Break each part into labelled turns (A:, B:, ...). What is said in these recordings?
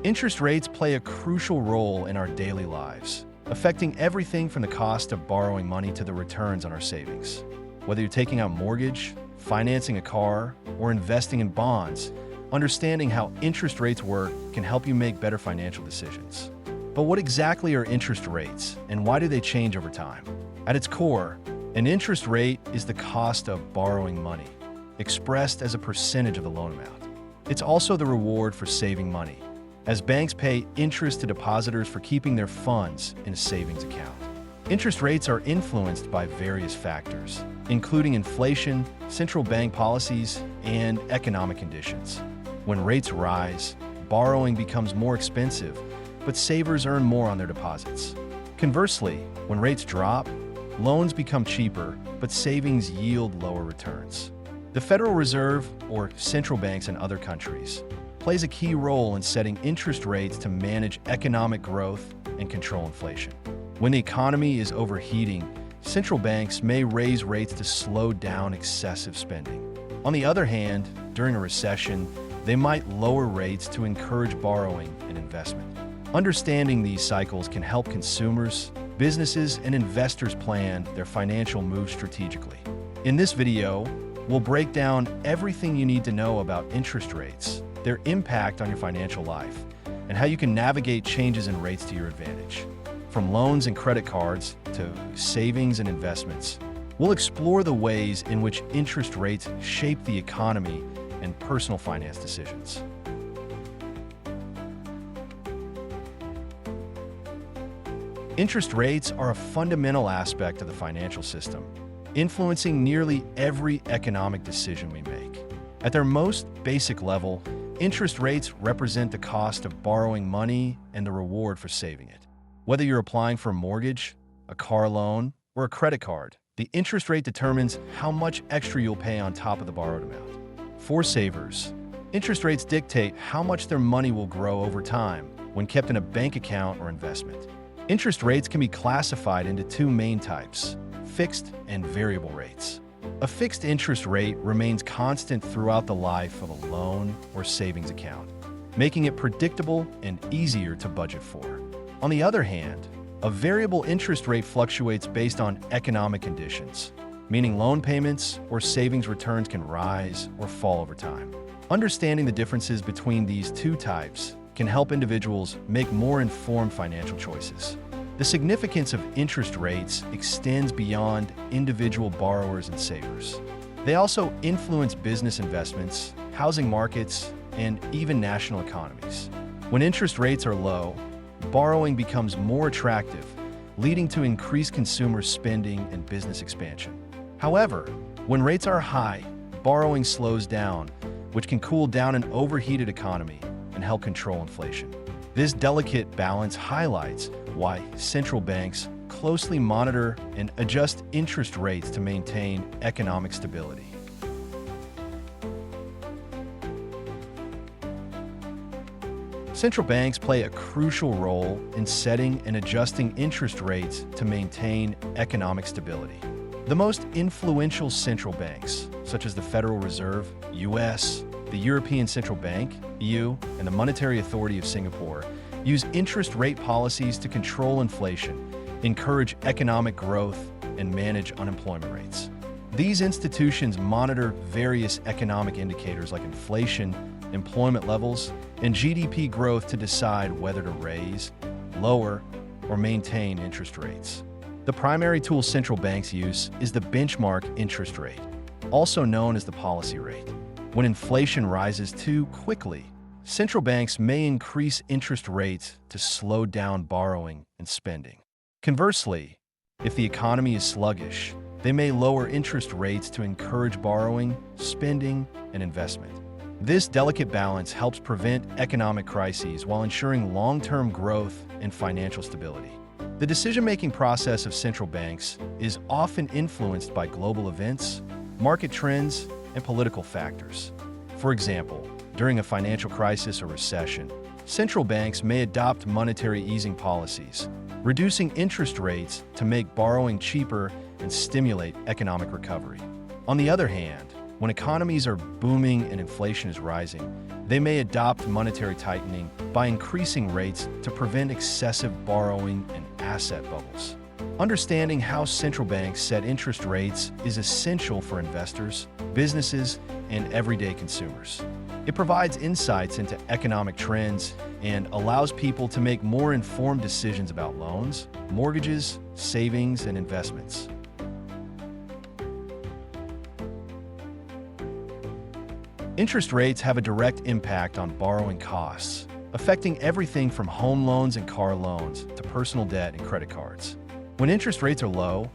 A: Interest rates play a crucial role in our daily lives, affecting everything from the cost of borrowing money to the returns on our savings. Whether you're taking out a mortgage, financing a car, or investing in bonds, understanding how interest rates work can help you make better financial decisions. But what exactly are interest rates, and why do they change over time? At its core, an interest rate is the cost of borrowing money, expressed as a percentage of the loan amount. It's also the reward for saving money, as banks pay interest to depositors for keeping their funds in a savings account. Interest rates are influenced by various factors, including inflation, central bank policies, and economic conditions. When rates rise, borrowing becomes more expensive, but savers earn more on their deposits. Conversely, when rates drop, loans become cheaper, but savings yield lower returns. The Federal Reserve, or central banks in other countries, plays a key role in setting interest rates to manage economic growth and control inflation. When the economy is overheating, central banks may raise rates to slow down excessive spending. On the other hand, during a recession, they might lower rates to encourage borrowing and investment. Understanding these cycles can help consumers, businesses, and investors plan their financial moves strategically. In this video, we'll break down everything you need to know about interest rates, their impact on your financial life, and how you can navigate changes in rates to your advantage. From loans and credit cards to savings and investments, we'll explore the ways in which interest rates shape the economy and personal finance decisions. Interest rates are a fundamental aspect of the financial system, influencing nearly every economic decision we make. At their most basic level, interest rates represent the cost of borrowing money and the reward for saving it. Whether you're applying for a mortgage, a car loan, or a credit card, the interest rate determines how much extra you'll pay on top of the borrowed amount. For savers, interest rates dictate how much their money will grow over time when kept in a bank account or investment. Interest rates can be classified into two main types: fixed and variable rates. A fixed interest rate remains constant throughout the life of a loan or savings account, making it predictable and easier to budget for. On the other hand, a variable interest rate fluctuates based on economic conditions, meaning loan payments or savings returns can rise or fall over time. Understanding the differences between these two types can help individuals make more informed financial choices. The significance of interest rates extends beyond individual borrowers and savers. They also influence business investments, housing markets, and even national economies. When interest rates are low, borrowing becomes more attractive, leading to increased consumer spending and business expansion. However, when rates are high, borrowing slows down, which can cool down an overheated economy and help control inflation. This delicate balance highlights why central banks closely monitor and adjust interest rates to maintain economic stability. Central banks play a crucial role in setting and adjusting interest rates to maintain economic stability. The most influential central banks, such as the Federal Reserve, US, the European Central Bank, EU, and the Monetary Authority of Singapore, use interest rate policies to control inflation, encourage economic growth, and manage unemployment rates. These institutions monitor various economic indicators like inflation, employment levels, and GDP growth to decide whether to raise, lower, or maintain interest rates. The primary tool central banks use is the benchmark interest rate, also known as the policy rate. When inflation rises too quickly, central banks may increase interest rates to slow down borrowing and spending. Conversely, if the economy is sluggish, they may lower interest rates to encourage borrowing, spending, and investment. This delicate balance helps prevent economic crises while ensuring long-term growth and financial stability. The decision-making process of central banks is often influenced by global events, market trends, and political factors. For example, during a financial crisis or recession, central banks may adopt monetary easing policies, reducing interest rates to make borrowing cheaper and stimulate economic recovery. On the other hand, When economies are booming and inflation is rising, they may adopt monetary tightening by increasing rates to prevent excessive borrowing and asset bubbles. Understanding how central banks set interest rates is essential for investors, businesses, and everyday consumers. It provides insights into economic trends and allows people to make more informed decisions about loans, mortgages, savings, and investments. Interest rates have a direct impact on borrowing costs, affecting everything from home loans and car loans to personal debt and credit cards. When interest rates are low,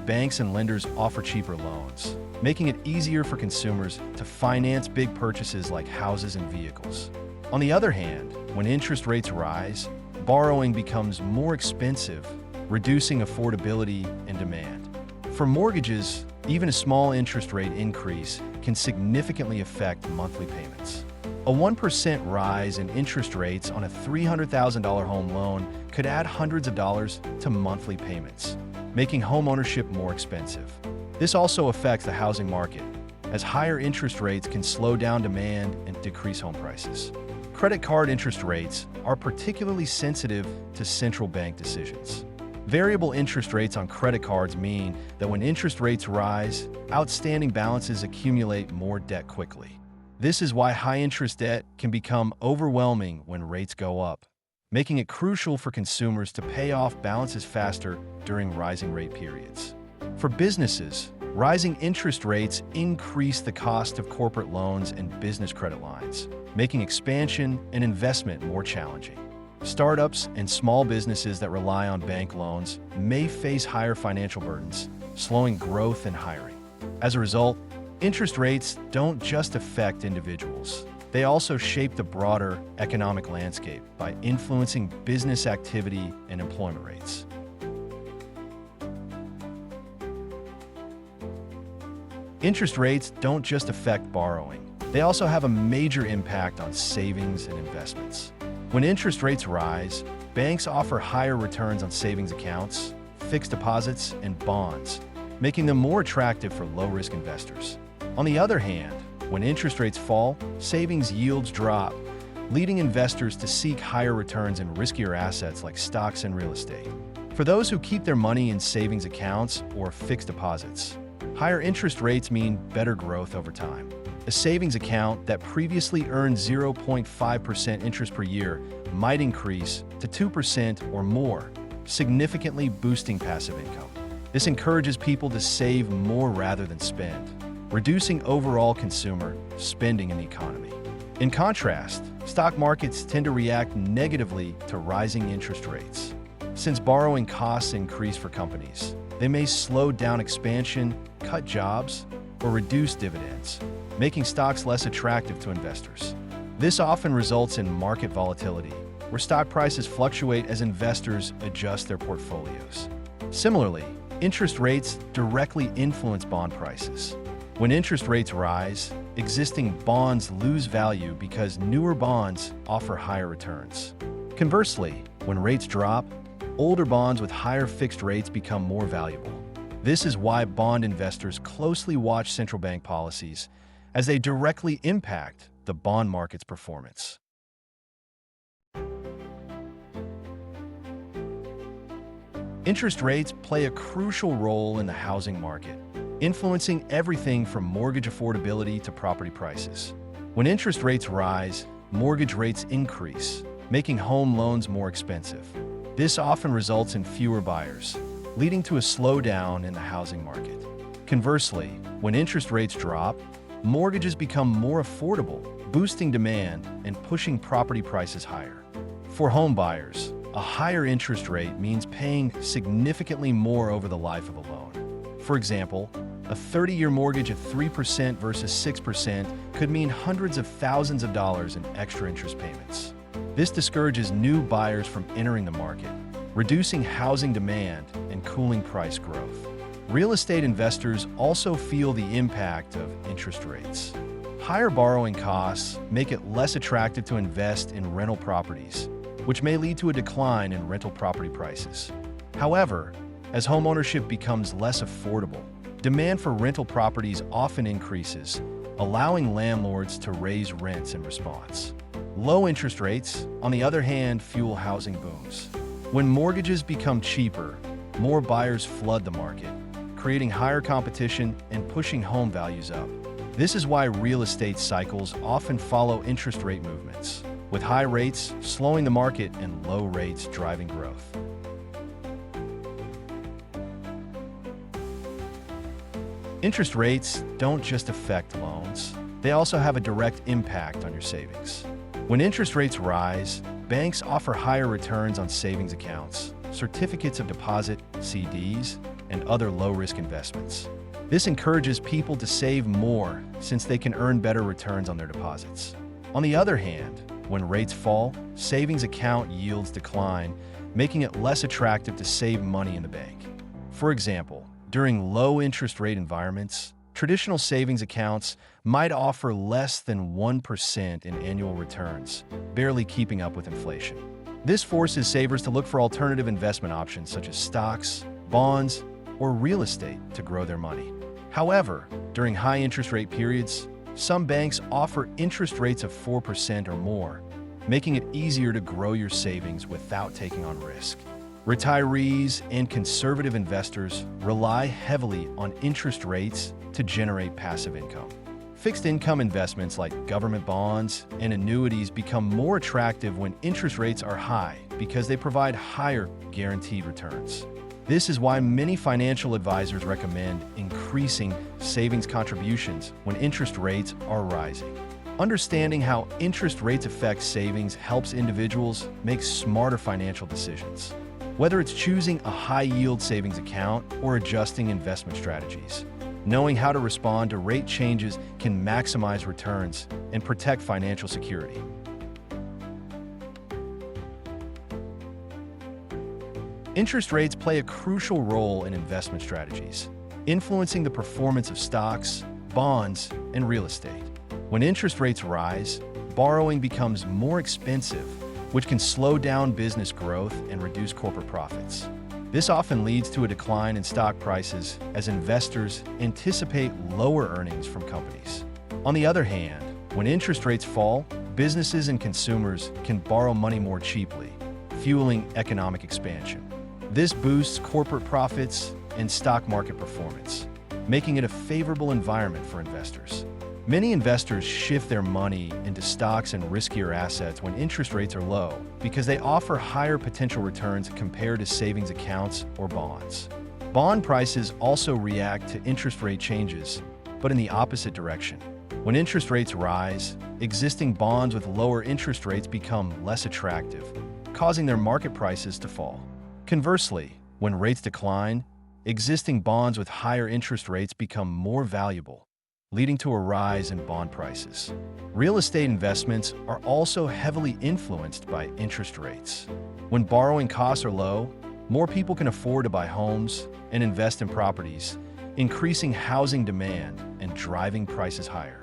A: banks and lenders offer cheaper loans, making it easier for consumers to finance big purchases like houses and vehicles. On the other hand, when interest rates rise, borrowing becomes more expensive, reducing affordability and demand. For mortgages, even a small interest rate increase can significantly affect monthly payments. A 1% rise in interest rates on a $300,000 home loan could add hundreds of dollars to monthly payments, making home ownership more expensive. This also affects the housing market, as higher interest rates can slow down demand and decrease home prices. Credit card interest rates are particularly sensitive to central bank decisions. Variable interest rates on credit cards mean that when interest rates rise, outstanding balances accumulate more debt quickly. This is why high-interest debt can become overwhelming when rates go up, making it crucial for consumers to pay off balances faster during rising rate periods. For businesses, rising interest rates increase the cost of corporate loans and business credit lines, making expansion and investment more challenging. Startups and small businesses that rely on bank loans may face higher financial burdens, slowing growth and hiring. As a result, interest rates don't just affect individuals. They also shape the broader economic landscape by influencing business activity and employment rates. Interest rates don't just affect borrowing. They also have a major impact on savings and investments. When interest rates rise, banks offer higher returns on savings accounts, fixed deposits, and bonds, making them more attractive for low-risk investors. On the other hand, when interest rates fall, savings yields drop, leading investors to seek higher returns in riskier assets like stocks and real estate. For those who keep their money in savings accounts or fixed deposits, higher interest rates mean better growth over time. A savings account that previously earned 0.5% interest per year might increase to 2% or more, significantly boosting passive income. This encourages people to save more rather than spend, reducing overall consumer spending in the economy. In contrast, stock markets tend to react negatively to rising interest rates. Since borrowing costs increase for companies, they may slow down expansion, cut jobs, or reduce dividends, making stocks less attractive to investors. This often results in market volatility, where stock prices fluctuate as investors adjust their portfolios. Similarly, interest rates directly influence bond prices. When interest rates rise, existing bonds lose value because newer bonds offer higher returns. Conversely, when rates drop, older bonds with higher fixed rates become more valuable. This is why bond investors closely watch central bank policies, as they directly impact the bond market's performance. Interest rates play a crucial role in the housing market, influencing everything from mortgage affordability to property prices. When interest rates rise, mortgage rates increase, making home loans more expensive. This often results in fewer buyers, leading to a slowdown in the housing market. Conversely, when interest rates drop, mortgages become more affordable, boosting demand and pushing property prices higher. For home buyers, a higher interest rate means paying significantly more over the life of a loan. For example, a 30-year mortgage at 3% versus 6% could mean hundreds of thousands of dollars in extra interest payments. This discourages new buyers from entering the market, reducing housing demand and cooling price growth. Real estate investors also feel the impact of interest rates. Higher borrowing costs make it less attractive to invest in rental properties, which may lead to a decline in rental property prices. However, as homeownership becomes less affordable, demand for rental properties often increases allowing landlords to raise rents in response. Low interest rates, on the other hand, fuel housing booms. When mortgages become cheaper, more buyers flood the market, creating higher competition and pushing home values up. This is why real estate cycles often follow interest rate movements, with high rates slowing the market and low rates driving growth. Interest rates don't just affect loans, they also have a direct impact on your savings. When interest rates rise, banks offer higher returns on savings accounts, certificates of deposit, CDs, and other low-risk investments. This encourages people to save more since they can earn better returns on their deposits. On the other hand, when rates fall, savings account yields decline, making it less attractive to save money in the bank. For example, during low interest rate environments, traditional savings accounts might offer less than 1% in annual returns, barely keeping up with inflation. This forces savers to look for alternative investment options such as stocks, bonds, or real estate to grow their money. However, during high interest rate periods, some banks offer interest rates of 4% or more, making it easier to grow your savings without taking on risk. Retirees and conservative investors rely heavily on interest rates to generate passive income. Fixed income investments like government bonds and annuities become more attractive when interest rates are high because they provide higher guaranteed returns. This is why many financial advisors recommend increasing savings contributions when interest rates are rising. Understanding how interest rates affect savings helps individuals make smarter financial decisions. Whether it's choosing a high-yield savings account or adjusting investment strategies, knowing how to respond to rate changes can maximize returns and protect financial security. Interest rates play a crucial role in investment strategies, influencing the performance of stocks, bonds, and real estate. When interest rates rise, borrowing becomes more expensive, which can slow down business growth and reduce corporate profits. This often leads to a decline in stock prices as investors anticipate lower earnings from companies. On the other hand, when interest rates fall, businesses and consumers can borrow money more cheaply, fueling economic expansion. This boosts corporate profits and stock market performance, making it a favorable environment for investors. Many investors shift their money into stocks and riskier assets when interest rates are low because they offer higher potential returns compared to savings accounts or bonds. Bond prices also react to interest rate changes, but in the opposite direction. When interest rates rise, existing bonds with lower interest rates become less attractive, causing their market prices to fall. Conversely, when rates decline, existing bonds with higher interest rates become more valuable, leading to a rise in bond prices. Real estate investments are also heavily influenced by interest rates. When borrowing costs are low, more people can afford to buy homes and invest in properties, increasing housing demand and driving prices higher.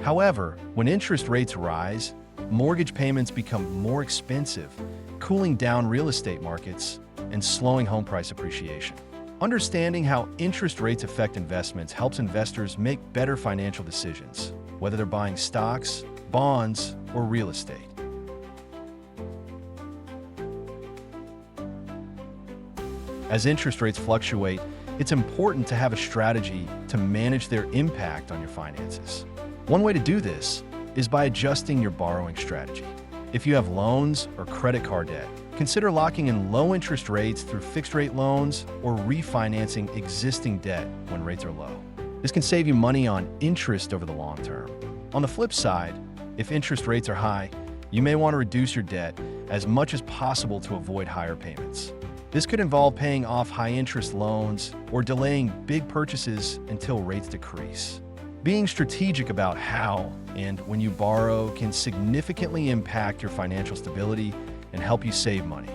A: However, when interest rates rise, mortgage payments become more expensive, cooling down real estate markets and slowing home price appreciation. Understanding how interest rates affect investments helps investors make better financial decisions, whether they're buying stocks, bonds, or real estate. As interest rates fluctuate, it's important to have a strategy to manage their impact on your finances. One way to do this is by adjusting your borrowing strategy. If you have loans or credit card debt, consider locking in low interest rates through fixed-rate loans or refinancing existing debt when rates are low. This can save you money on interest over the long term. On the flip side, if interest rates are high, you may want to reduce your debt as much as possible to avoid higher payments. This could involve paying off high-interest loans or delaying big purchases until rates decrease. Being strategic about how and when you borrow can significantly impact your financial stability and help you save money.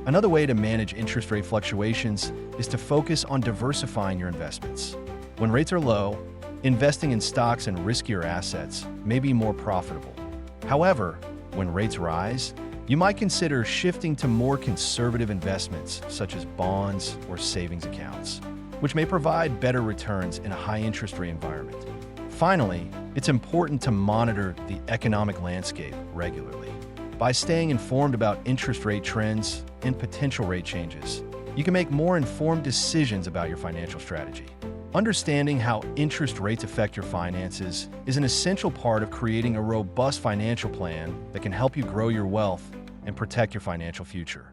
A: Another way to manage interest rate fluctuations is to focus on diversifying your investments. When rates are low, investing in stocks and riskier assets may be more profitable. However, when rates rise, you might consider shifting to more conservative investments such as bonds or savings accounts, which may provide better returns in a high interest rate environment. Finally, it's important to monitor the economic landscape regularly. By staying informed about interest rate trends and potential rate changes, you can make more informed decisions about your financial strategy. Understanding how interest rates affect your finances is an essential part of creating a robust financial plan that can help you grow your wealth and protect your financial future.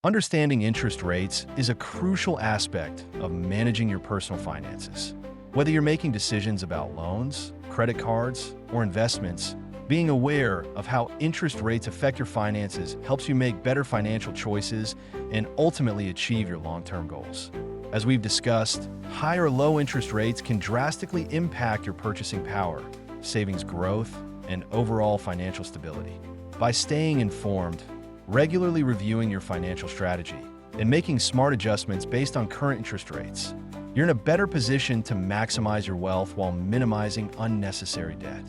A: Understanding interest rates is a crucial aspect of managing your personal finances. Whether you're making decisions about loans, credit cards, or investments, being aware of how interest rates affect your finances helps you make better financial choices and ultimately achieve your long-term goals. As we've discussed, high or low interest rates can drastically impact your purchasing power, savings growth, and overall financial stability. By staying informed, regularly reviewing your financial strategy, and making smart adjustments based on current interest rates, you're in a better position to maximize your wealth while minimizing unnecessary debt.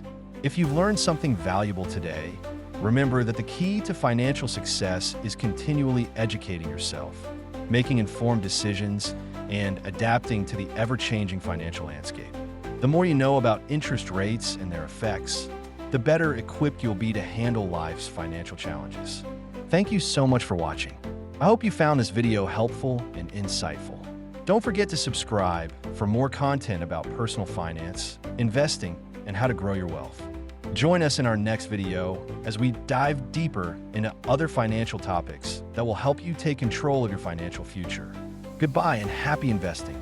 A: If you've learned something valuable today, remember that the key to financial success is continually educating yourself, making informed decisions, and adapting to the ever-changing financial landscape. The more you know about interest rates and their effects, the better equipped you'll be to handle life's financial challenges. Thank you so much for watching. I hope you found this video helpful and insightful. Don't forget to subscribe for more content about personal finance, investing, and how to grow your wealth. Join us in our next video as we dive deeper into other financial topics that will help you take control of your financial future. Goodbye and happy investing.